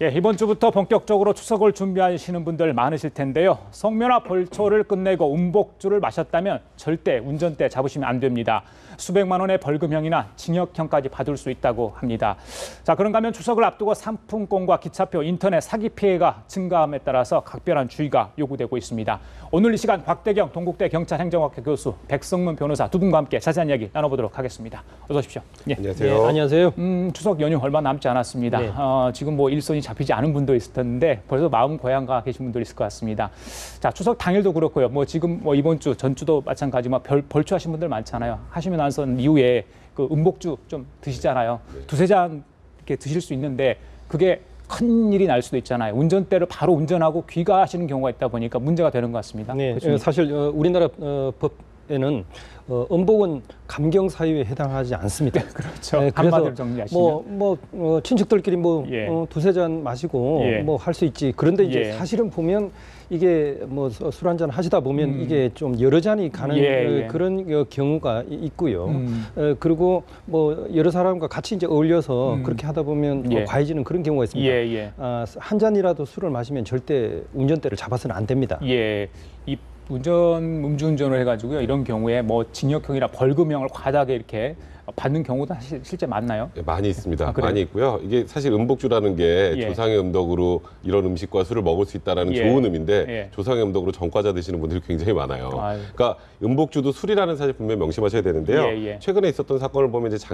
예, 이번 주부터 본격적으로 추석을 준비하시는 분들 많으실 텐데요. 성묘나 벌초를 끝내고 음복주를 마셨다면 절대 운전대 잡으시면 안 됩니다. 수백만 원의 벌금형이나 징역형까지 받을 수 있다고 합니다. 자, 그런가 하면 추석을 앞두고 상품권과 기차표, 인터넷 사기 피해가 증가함에 따라서 각별한 주의가 요구되고 있습니다. 오늘 이 시간 곽대경 동국대 경찰행정학교 교수, 백성문 변호사 두 분과 함께 자세한 이야기 나눠보도록 하겠습니다. 어서 오십시오. 예. 안녕하세요. 네, 안녕하세요. 추석 연휴 얼마 남지 않았습니다. 네. 지금 뭐 일손이 잡히지 않은 분도 있을 텐데 벌써 마음 고향 가 계신 분도 있을 것 같습니다. 자, 추석 당일도 그렇고요. 뭐 지금 뭐 이번 주, 전주도 마찬가지지만 벌초하신 분들 많잖아요. 하시면 나선 이후에 그 음복주 좀 드시잖아요. 두세 잔 이렇게 드실 수 있는데 그게 큰 일이 날 수도 있잖아요. 운전대를 바로 운전하고 귀가하시는 경우가 있다 보니까 문제가 되는 것 같습니다. 네, 교수님. 사실 우리나라 법에는 음복은 감경 사유에 해당하지 않습니다. 그렇죠. 네, 한마디로 정리하시면. 친척들끼리 예. 두세 잔 마시고 예. 뭐 할 수 있지. 그런데 이제 예. 사실은 보면 이게 뭐 술 한잔 하시다 보면 이게 좀 여러 잔이 가는 예. 그런 경우가 있고요. 그리고 뭐 여러 사람과 같이 이제 어울려서 그렇게 하다 보면 예. 과해지는 그런 경우가 있습니다. 예. 한 잔이라도 술을 마시면 절대 운전대를 잡아서는 안 됩니다. 예, 이 음주운전을 해가지고요. 이런 경우에 뭐 징역형이나 벌금형을 과다하게 이렇게 받는 경우도 사실 실제 많나요? 예, 많이 있습니다. 그래요? 많이 있고요. 이게 사실 음복주라는 게 예. 조상의 음덕으로 이런 음식과 술을 먹을 수 있다는 예. 좋은 의미인데 예. 조상의 음덕으로 전과자 드시는 분들이 굉장히 많아요. 아유. 그러니까 음복주도 술이라는 사실 분명히 명심하셔야 되는데요. 예. 최근에 있었던 사건을 보면 이제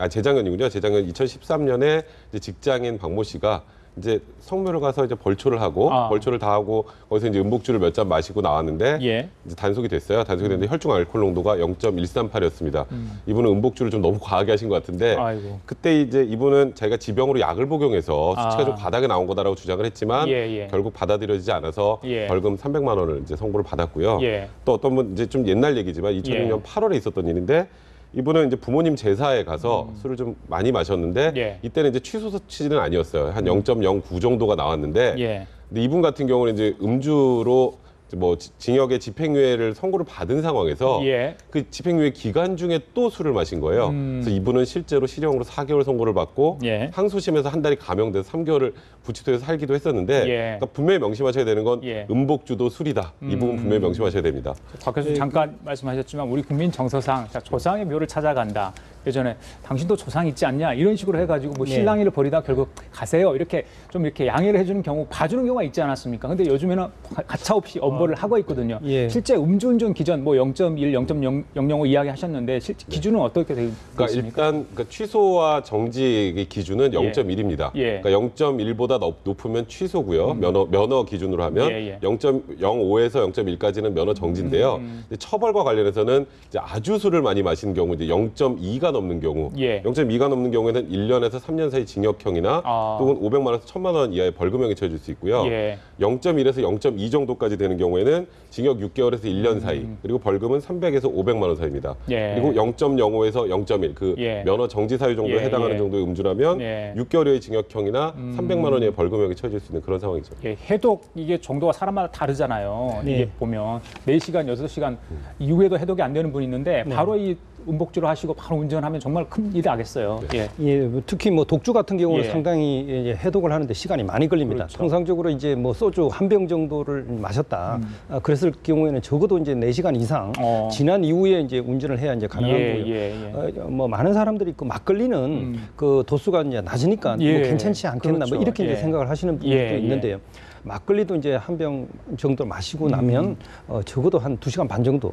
재작년이군요. 재작년 2013년에 이제 직장인 박모 씨가 이제 성묘를 가서 이제 벌초를 하고 벌초를 다 하고 거기서 이제 음복주를 몇 잔 마시고 나왔는데 예. 이제 단속이 됐어요. 단속이 됐는데 혈중 알코올 농도가 0.138이었습니다. 이분은 음복주를 좀 너무 과하게 하신 것 같은데 아이고. 그때 이제 이분은 자기가 지병으로 약을 복용해서 수치가 좀 과다하게 나온 거다라고 주장을 했지만 예. 결국 받아들여지지 않아서 예. 벌금 300만 원을 이제 선고를 받았고요. 예. 또 어떤 분 이제 좀 옛날 얘기지만 2006년 8월에 있었던 일인데 이분은 이제 부모님 제사에 가서 술을 좀 많이 마셨는데 예. 이때는 이제 취소 수치는 아니었어요. 한 0.09 정도가 나왔는데 예. 근데 이분 같은 경우는 이제 음주로 뭐 징역의 집행유예를 선고를 받은 상황에서 예. 그 집행유예 기간 중에 또 술을 마신 거예요. 그래서 이분은 실제로 실형으로 4개월 선고를 받고 예. 항소심에서 한 달이 감형돼서 3개월을 구치소에서 살기도 했었는데 예. 그러니까 분명히 명심하셔야 되는 건 예. 음복주도 술이다. 이 부분 분명히 명심하셔야 됩니다. 곽 교수님 잠깐 말씀하셨지만 우리 국민 정서상 자, 조상의 묘를 찾아간다. 예전에 당신도 조상 있지 않냐 이런 식으로 해가지고 뭐 네. 실랑이를 벌이다 결국 가세요 이렇게 좀 이렇게 양해를 해주는 경우 봐주는 경우가 있지 않았습니까? 근데 요즘에는 가차없이 엄벌을 하고 있거든요. 예. 실제 음주운전 기준 뭐 0.1, 0.005 이야기 하셨는데 실제 기준은 어떻게 되어 그러니까 있습니까? 일단 취소와 정지의 기준은 0.1입니다. 예. 그러니까 0.1보다 높으면 취소고요. 면허 기준으로 하면 예. 0.05에서 0.1까지는 면허 정지인데요. 근데 처벌과 관련해서는 이제 아주 술을 많이 마시는 경우 이제 0.2가 넘는 경우, 예. 0.2가 넘는 경우에는 1년에서 3년 사이 징역형이나 또는 500만 원에서 1000만 원 이하의 벌금형이 처해질 수 있고요. 예. 0.1에서 0.2 정도까지 되는 경우에는 징역 6개월에서 1년 사이, 그리고 벌금은 300에서 500만 원 사이입니다. 예. 그리고 0.05에서 0.1, 그 예. 면허 정지 사유 정도에 예, 해당하는 예. 정도의 음주라면 예. 6개월의 징역형이나 300만 원의 벌금형이 처해질 수 있는 그런 상황이죠. 예, 해독 이게 정도가 사람마다 다르잖아요. 네. 이게 보면 4시간, 6시간 이후에도 해독이 안 되는 분이 있는데 바로 이 음복주를 하시고 바로 운전하면 정말 큰 일이 나겠어요. 예. 예, 특히 뭐 독주 같은 경우는 예. 상당히 이제 해독을 하는데 시간이 많이 걸립니다. 그렇죠. 통상적으로 이제 뭐 소주 한 병 정도를 마셨다. 그랬을 경우에는 적어도 이제 4시간 이상 지난 이후에 이제 운전을 해야 이제 가능한 거고요. 뭐 많은 사람들이 그 막걸리는 그 도수가 이제 낮으니까 예. 뭐 괜찮지 않겠나 그렇죠. 뭐 이렇게 예. 이제 생각을 하시는 분들도 예. 있는데요. 막걸리도 이제 한 병 정도 마시고 나면 적어도 한 2시간 반 정도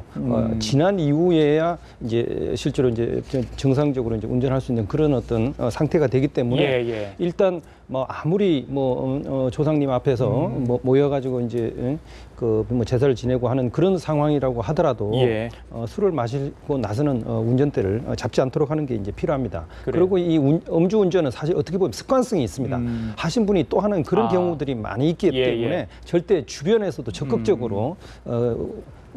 지난 이후에야 이제 실제로 이제 정상적으로 이제 운전할 수 있는 그런 어떤 상태가 되기 때문에 예. 일단 뭐 아무리 뭐 조상님 앞에서 뭐 모여가지고 이제 그 뭐 제사를 지내고 하는 그런 상황이라고 하더라도 예. 술을 마시고 나서는 운전대를 잡지 않도록 하는 게 이제 필요합니다. 그래요. 그리고 이 음주운전은 사실 어떻게 보면 습관성이 있습니다. 하신 분이 또 하는 그런 경우들이 많이 있기 예. 때문에 절대 주변에서도 적극적으로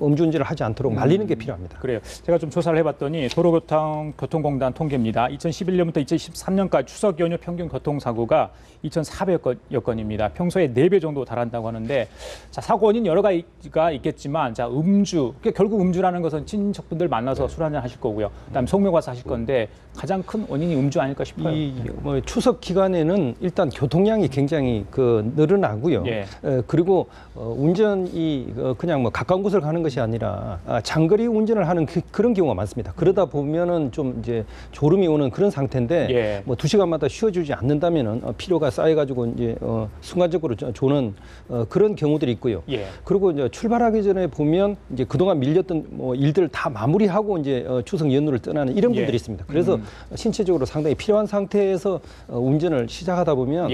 음주운전을 하지 않도록 말리는 게 필요합니다. 그래요. 제가 좀 조사를 해봤더니 도로교통공단 통계입니다. 2011년부터 2013년까지 추석 연휴 평균 교통사고가 2,400여 건입니다. 평소에 4배 정도 달한다고 하는데, 자, 사고 원인 여러 가지가 있겠지만, 자, 음주, 결국 음주라는 것은 친척분들 만나서 술 한잔 하실 거고요. 그다음에 송묘 가서 하실 건데 가장 큰 원인이 음주 아닐까 싶어요. 뭐 추석 기간에는 일단 교통량이 굉장히 늘어나고요. 예. 그리고 운전이 그냥 뭐 가까운 곳을 가는 것이 아니라 장거리 운전을 하는 그런 경우가 많습니다. 그러다 보면은 좀 이제 졸음이 오는 그런 상태인데 예. 뭐 2시간마다 쉬어주지 않는다면은 피로가 쌓여가지고 이제 순간적으로 조는 그런 경우들이 있고요. 예. 그리고 이제 출발하기 전에 보면 이제 그동안 밀렸던 뭐 일들을 다 마무리하고 이제 추석 연휴를 떠나는 이런 분들이 있습니다. 그래서 신체적으로 상당히 필요한 상태에서 운전을 시작하다 보면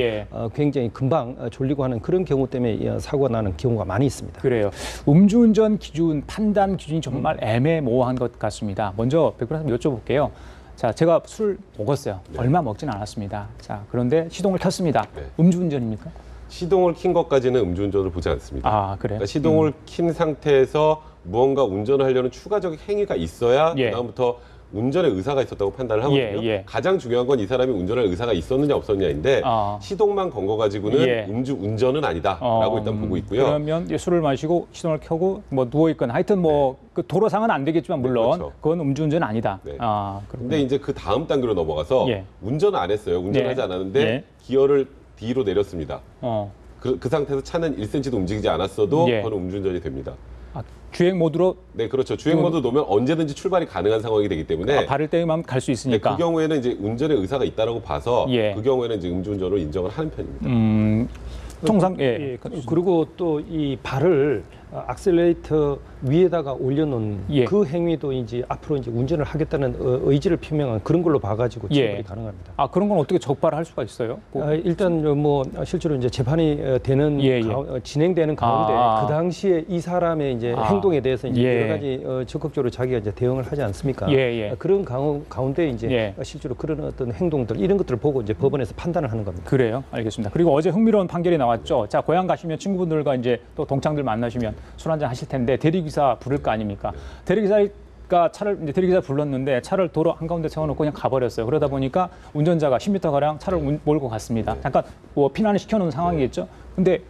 굉장히 금방 졸리고 하는 그런 경우 때문에 사고가 나는 경우가 많이 있습니다. 그래요. 음주운전 기준, 판단 기준이 정말 애매모호한 것 같습니다. 먼저 백 변호사님 여쭤볼게요. 자, 제가 술 먹었어요. 네. 얼마 먹지는 않았습니다. 자, 그런데 시동을 켰습니다. 네. 음주운전입니까? 시동을 킨 것까지는 음주운전을 보지 않습니다. 아, 그래요? 그러니까 시동을 킨 상태에서 무언가 운전을 하려는 추가적인 행위가 있어야 그다음부터 운전의 의사가 있었다고 판단을 하거든요. 가장 중요한 건 이 사람이 운전할 의사가 있었느냐 없었느냐인데 시동만 건 거 가지고는 음주운전은 아니다라고 일단 보고 있고요. 그러면 술을 마시고 시동을 켜고 뭐 누워있거나 하여튼 뭐 그 도로상은 안 되겠지만 물론 그렇죠. 그건 음주운전은 아니다. 네. 그런데 이제 그 다음 단계로 넘어가서 운전을 안 했어요. 운전하지 않았는데 기어를 뒤로 내렸습니다. 그 상태에서 차는 1cm도 움직이지 않았어도 그건 음주운전이 됩니다. 주행 모드로? 네, 그렇죠. 주행 모드 놓으면 언제든지 출발이 가능한 상황이 되기 때문에 발을 떼면 갈 수 있으니까. 네, 그 경우에는 이제 운전의 의사가 있다라고 봐서 그 경우에는 이제 음주운전으로 인정을 하는 편입니다. 통상 그리고 또 이 발을 악셀레이터 위에다가 올려놓은 그 행위도 이제 앞으로 이제 운전을 하겠다는 의지를 표명한 그런 걸로 봐가지고 처벌이 가능합니다. 그런 건 어떻게 적발할 수가 있어요? 일단 뭐 실제로 이제 재판이 되는 진행되는 가운데 그 당시에 이 사람의 이제 행동에 대해서 이제 여러 가지 적극적으로 자기가 이제 대응을 하지 않습니까? 그런 가운데 이제 실제로 그런 어떤 행동들 이런 것들을 보고 이제 법원에서 판단을 하는 겁니다. 그래요, 알겠습니다. 그리고 어제 흥미로운 판결이 나왔죠. 자, 고향 가시면 친구분들과 이제 또 동창들 만나시면 술 한잔 하실 텐데 대리기사 부를 거 아닙니까? 대리기사가 대리기사 불렀는데 차를 도로 한가운데 세워놓고 그냥 가버렸어요. 그러다 보니까 운전자가 10m가량 차를 몰고 갔습니다. 잠깐 뭐 피난을 시켜놓은 상황이겠죠. 근데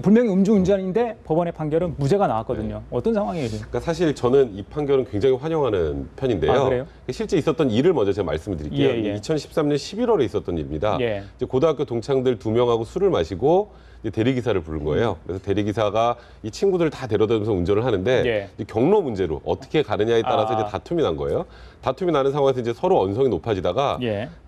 분명히 음주운전인데 법원의 판결은 무죄가 나왔거든요. 어떤 상황이에요? 그러니까 사실 저는 이 판결은 굉장히 환영하는 편인데요. 그래요? 실제 있었던 일을 먼저 제가 말씀을 드릴게요. 2013년 11월에 있었던 일입니다. 이제 고등학교 동창들 2명하고 술을 마시고 이제 대리기사를 부른 거예요. 그래서 대리기사가 이 친구들을 다 데려다면서 운전을 하는데 이제 경로 문제로 어떻게 가느냐에 따라서 이제 다툼이 난 거예요. 다툼이 나는 상황에서 이제 서로 언성이 높아지다가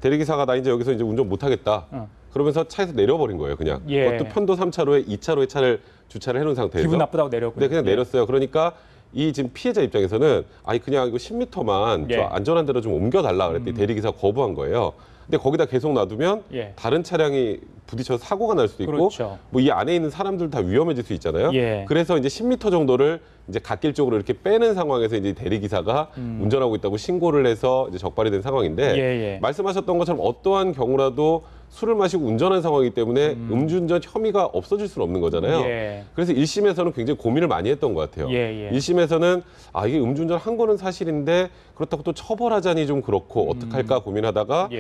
대리기사가 나 이제 여기서 이제 운전 못하겠다. 그러면서 차에서 내려버린 거예요, 그냥. 그것도 편도 3차로에 2차로에 차를 주차를 해놓은 상태에서. 기분 나쁘다고 내렸고요. 네, 그냥 내렸어요. 그러니까 이 지금 피해자 입장에서는 그냥 이거 10m만 저 안전한 데로 좀 옮겨달라 그랬더니 대리기사가 거부한 거예요. 근데 거기다 계속 놔두면 다른 차량이 부딪혀서 사고가 날 수도 있고 뭐 이 안에 있는 사람들 다 위험해질 수 있잖아요. 그래서 이제 10m 정도를 이제 갓길 쪽으로 이렇게 빼는 상황에서 이제 대리기사가 운전하고 있다고 신고를 해서 이제 적발이 된 상황인데 말씀하셨던 것처럼 어떠한 경우라도 술을 마시고 운전한 상황이기 때문에 음주운전 혐의가 없어질 수는 없는 거잖아요. 그래서 1심에서는 굉장히 고민을 많이 했던 것 같아요. 1심에서는 이게 음주운전 한 거는 사실인데 그렇다고 또 처벌하자니 좀 그렇고 어떡할까 고민하다가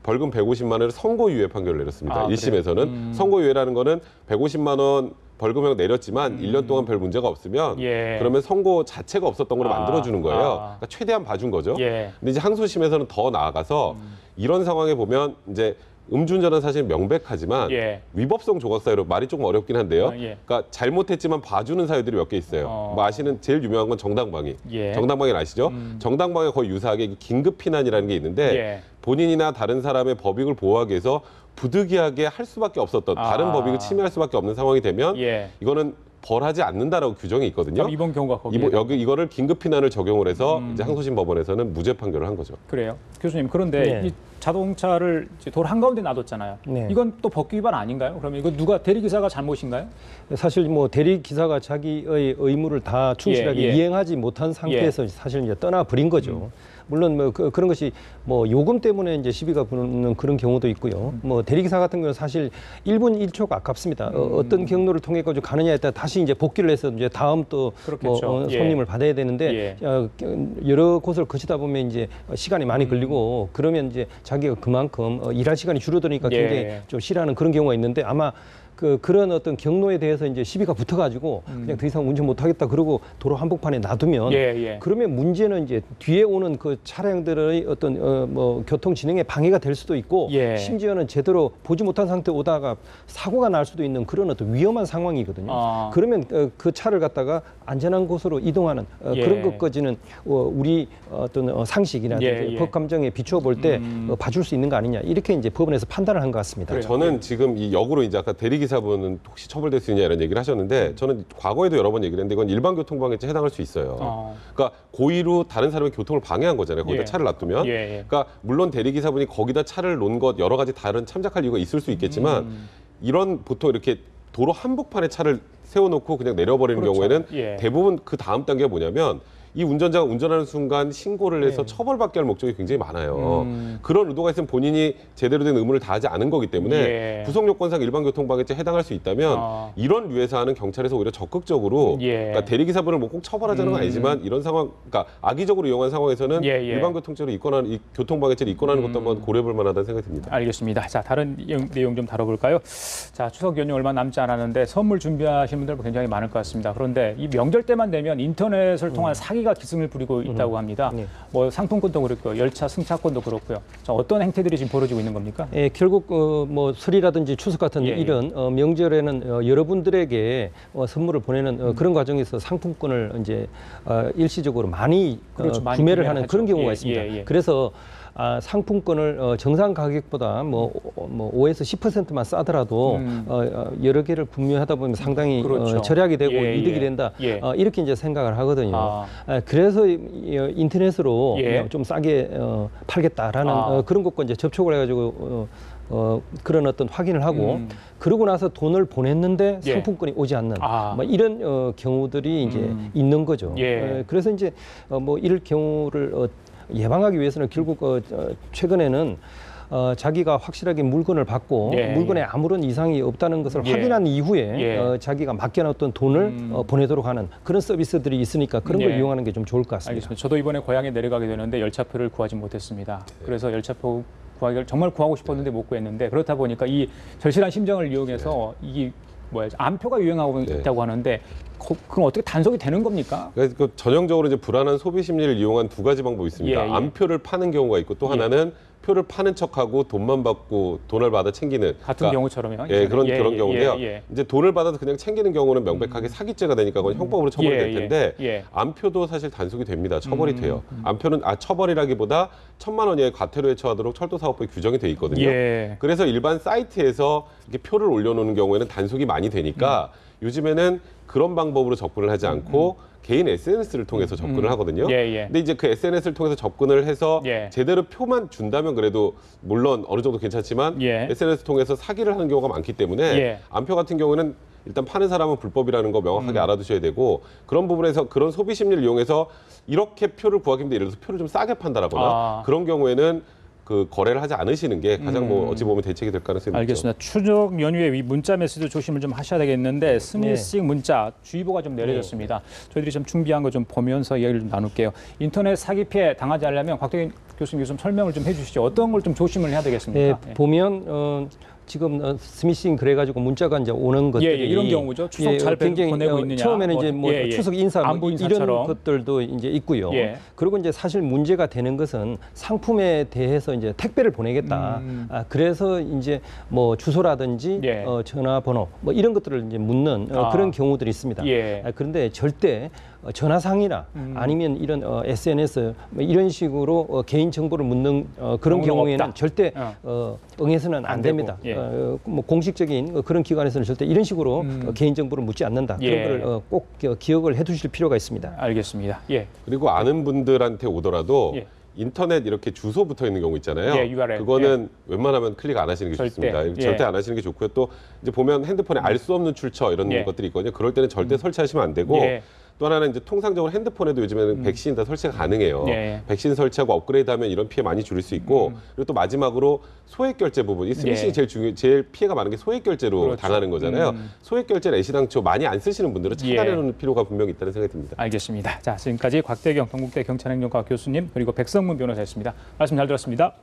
벌금 150만 원을 선고유예 판결을 내렸습니다. 1심에서는 선고유예라는 거는 150만 원 벌금형 내렸지만 1년 동안 별 문제가 없으면 그러면 선고 자체가 없었던 걸 만들어주는 거예요. 그러니까 최대한 봐준 거죠. 근데 이제 항소심에서는 더 나아가서 이런 상황에 보면 이제 음주운전은 사실 명백하지만 위법성 조각사유로 말이 조금 어렵긴 한데요. 그러니까 잘못했지만 봐주는 사유들이 몇 개 있어요. 뭐 아시는 제일 유명한 건 정당방위. 정당방위 아시죠? 정당방위가 거의 유사하게 긴급 피난이라는 게 있는데 본인이나 다른 사람의 법익을 보호하기 위해서 부득이하게 할 수밖에 없었던 다른 법익을 침해할 수밖에 없는 상황이 되면 이거는 벌하지 않는다라고 규정이 있거든요. 이번 경우가 거기에 이거를 긴급 피난을 적용을 해서 이제 항소심 법원에서는 무죄 판결을 한 거죠. 그래요, 교수님. 그런데 이 자동차를 도로 한가운데 놔뒀잖아요. 이건 또 법규 위반 아닌가요? 그러면 이거 누가 대리기사가 잘못인가요? 사실 뭐 대리기사가 자기의 의무를 다 충실하게 이행하지 못한 상태에서 사실 이제 떠나버린 거죠. 물론 뭐 그런 것이 뭐 요금 때문에 이제 시비가 붙는 그런 경우도 있고요. 뭐 대리기사 같은 경우는 사실 1분 1초가 아깝습니다. 어떤 경로를 통해 가지고 가느냐에 따라 다시 이제 복귀를 해서 이제 다음 또 뭐 손님을 받아야 되는데 여러 곳을 거치다 보면 이제 시간이 많이 걸리고 그러면 이제 자기가 그만큼 일할 시간이 줄어드니까 굉장히 좀 싫어하는 그런 경우가 있는데 아마 그런 어떤 경로에 대해서 이제 시비가 붙어가지고 그냥 더 이상 운전 못하겠다 그러고 도로 한복판에 놔두면 그러면 문제는 이제 뒤에 오는 그 차량들의 어떤 뭐 교통 진행에 방해가 될 수도 있고 심지어는 제대로 보지 못한 상태 오다가 사고가 날 수도 있는 그런 어떤 위험한 상황이거든요. 그러면 그 차를 갖다가 안전한 곳으로 이동하는 그런 것까지는 우리 어떤 상식이나 법 감정에 비추어 볼 때 봐줄 수 있는 거 아니냐 이렇게 이제 법원에서 판단을 한 것 같습니다. 저는 지금 이 역으로 이제 아까 대리기사분은 혹시 처벌될 수 있냐 이런 얘기를 하셨는데 저는 과거에도 여러 번 얘기를 했는데 이건 일반 교통방해죄에 해당할 수 있어요. 그러니까 고의로 다른 사람의 교통을 방해한 거잖아요. 거기다 차를 놔두면. 그러니까 물론 대리기사분이 거기다 차를 놓은 것 여러 가지 다른 참작할 이유가 있을 수 있겠지만 이런 보통 이렇게 도로 한복판에 차를 세워놓고 그냥 내려버리는 경우에는 대부분 그 다음 단계가 뭐냐면 이 운전자가 운전하는 순간 신고를 해서 처벌받게 할 목적이 굉장히 많아요. 그런 의도가 있으면 본인이 제대로 된 의무를 다하지 않은 거기 때문에 구속요건상 일반교통방해죄에 해당할 수 있다면 이런 류의 사안은 경찰에서 오히려 적극적으로 그러니까 대리기사분을 뭐 꼭 처벌하자는 건 아니지만 이런 상황, 그러니까 악의적으로 이용한 상황에서는 일반교통죄로 입건하는 이 교통방해죄를 입건하는 것도 한번 고려해볼 만하다는 생각이 듭니다. 알겠습니다. 자, 다른 내용 좀 다뤄볼까요? 자, 추석 연휴 얼마 남지 않았는데 선물 준비하시는 분들 굉장히 많을 것 같습니다. 그런데 이 명절 때만 되면 인터넷을 통한 사기가 기승을 부리고 있다고 합니다. 뭐 상품권도 그렇고 열차 승차권도 그렇고요. 자, 어떤 행태들이 지금 벌어지고 있는 겁니까? 결국 뭐 설이라든지 추석 같은 이런 명절에는 여러분들에게 선물을 보내는 그런 과정에서 상품권을 이제 일시적으로 많이 많이 구매를 하는 그런 경우가 있습니다. 그래서 상품권을 정상 가격보다 뭐 5에서 10%만 싸더라도 여러 개를 구매하다 보면 상당히 절약이 되고 이득이 된다. 이렇게 이제 생각을 하거든요. 그래서 인터넷으로 좀 싸게 팔겠다라는 그런 것과 이제 접촉을 해가지고 그런 어떤 확인을 하고 그러고 나서 돈을 보냈는데 상품권이 오지 않는 뭐 이런 경우들이 이제 있는 거죠. 그래서 이제 뭐 이럴 경우를 예방하기 위해서는 결국 최근에는 자기가 확실하게 물건을 받고 물건에 아무런 이상이 없다는 것을 확인한 이후에 자기가 맡겨놨던 돈을 보내도록 하는 그런 서비스들이 있으니까 그런 걸 이용하는 게 좀 좋을 것 같습니다. 알겠습니다. 저도 이번에 고향에 내려가게 되는데 열차표를 구하지 못했습니다. 그래서 열차표 구하기를 정말 구하고 싶었는데 못 구했는데 그렇다 보니까 이 절실한 심정을 이용해서 이 암표가 유행하고 있다고 하는데 그럼 어떻게 단속이 되는 겁니까? 그러니까 전형적으로 이제 불안한 소비 심리를 이용한 두 가지 방법이 있습니다. 암표를 파는 경우가 있고 또 하나는 표를 파는 척하고 돈만 받고 돈을 받아 챙기는 같은 경우처럼요. 그런 경우인데요. 이제 돈을 받아서 그냥 챙기는 경우는 명백하게 사기죄가 되니까 그건 형법으로 처벌이 될 텐데 암표도 사실 단속이 됩니다. 처벌이 돼요. 암표는 처벌이라기보다 1,000만 원 이하의 과태료에 처하도록 철도사업법에 규정이 돼 있거든요. 그래서 일반 사이트에서 이렇게 표를 올려놓는 경우에는 단속이 많이 되니까 요즘에는 그런 방법으로 접근을 하지 않고 개인 SNS를 통해서 접근을 하거든요. 근데 이제 그 SNS를 통해서 접근을 해서 제대로 표만 준다면 그래도 물론 어느 정도 괜찮지만 SNS 통해서 사기를 하는 경우가 많기 때문에 암표 같은 경우는 일단 파는 사람은 불법이라는 거 명확하게 알아두셔야 되고 그런 부분에서 그런 소비 심리를 이용해서 이렇게 표를 구하기 힘든데 예를 들어서 표를 좀 싸게 판다라거나 그런 경우에는 그 거래를 하지 않으시는 게 가장 뭐 어찌 보면 대책이 될 가능성이 높죠. 알겠습니다. 추석 연휴에 이 문자 메시지 조심을 좀 하셔야 되겠는데 스미싱 문자 주의보가 좀 내려졌습니다. 저희들이 좀 준비한 거 좀 보면서 이야기를 좀 나눌게요. 인터넷 사기 피해 당하지 않으려면 곽대기 교수님 좀 설명을 좀 해주시죠. 어떤 걸 좀 조심을 해야 되겠습니까? 보면 지금 스미싱 그래가지고 문자가 이제 오는 것들이 이런 경우죠. 추석 잘 보내고 있느냐. 처음에는 이제 뭐 추석 인사 뭐 이런 것들도 이제 있고요. 그리고 이제 사실 문제가 되는 것은 상품에 대해서 이제 택배를 보내겠다. 그래서 이제 뭐 주소라든지 전화번호 뭐 이런 것들을 이제 묻는 그런 경우들이 있습니다. 그런데 절대 전화상이나 아니면 이런 SNS 뭐 이런 식으로 개인 정보를 묻는 그런 경우에는 없다. 절대 응해서는 안 됩니다. 뭐 공식적인 그런 기관에서는 절대 이런 식으로 개인 정보를 묻지 않는다. 그런 걸 꼭 기억을 해두실 필요가 있습니다. 알겠습니다. 그리고 아는 분들한테 오더라도 인터넷 이렇게 주소 붙어 있는 경우 있잖아요. URL. 그거는 웬만하면 클릭 안 하시는 게 좋습니다. 절대 안 하시는 게 좋고요. 또 이제 보면 핸드폰에 알 수 없는 출처 이런 것들이 있거든요. 그럴 때는 절대 설치하시면 안 되고 또 하나는 이제 통상적으로 핸드폰에도 요즘에는 백신 다 설치가 가능해요. 예. 백신 설치하고 업그레이드하면 이런 피해 많이 줄일 수 있고 그리고 또 마지막으로 소액 결제 부분. 이 스미싱이 제일 피해가 많은 게 소액 결제로 그렇죠. 당하는 거잖아요. 소액 결제를 애시당초 많이 안 쓰시는 분들은 차단해 놓는 필요가 분명히 있다는 생각이 듭니다. 알겠습니다. 자, 지금까지 곽대경 동국대 경찰행정과 교수님 그리고 백성문 변호사였습니다. 말씀 잘 들었습니다.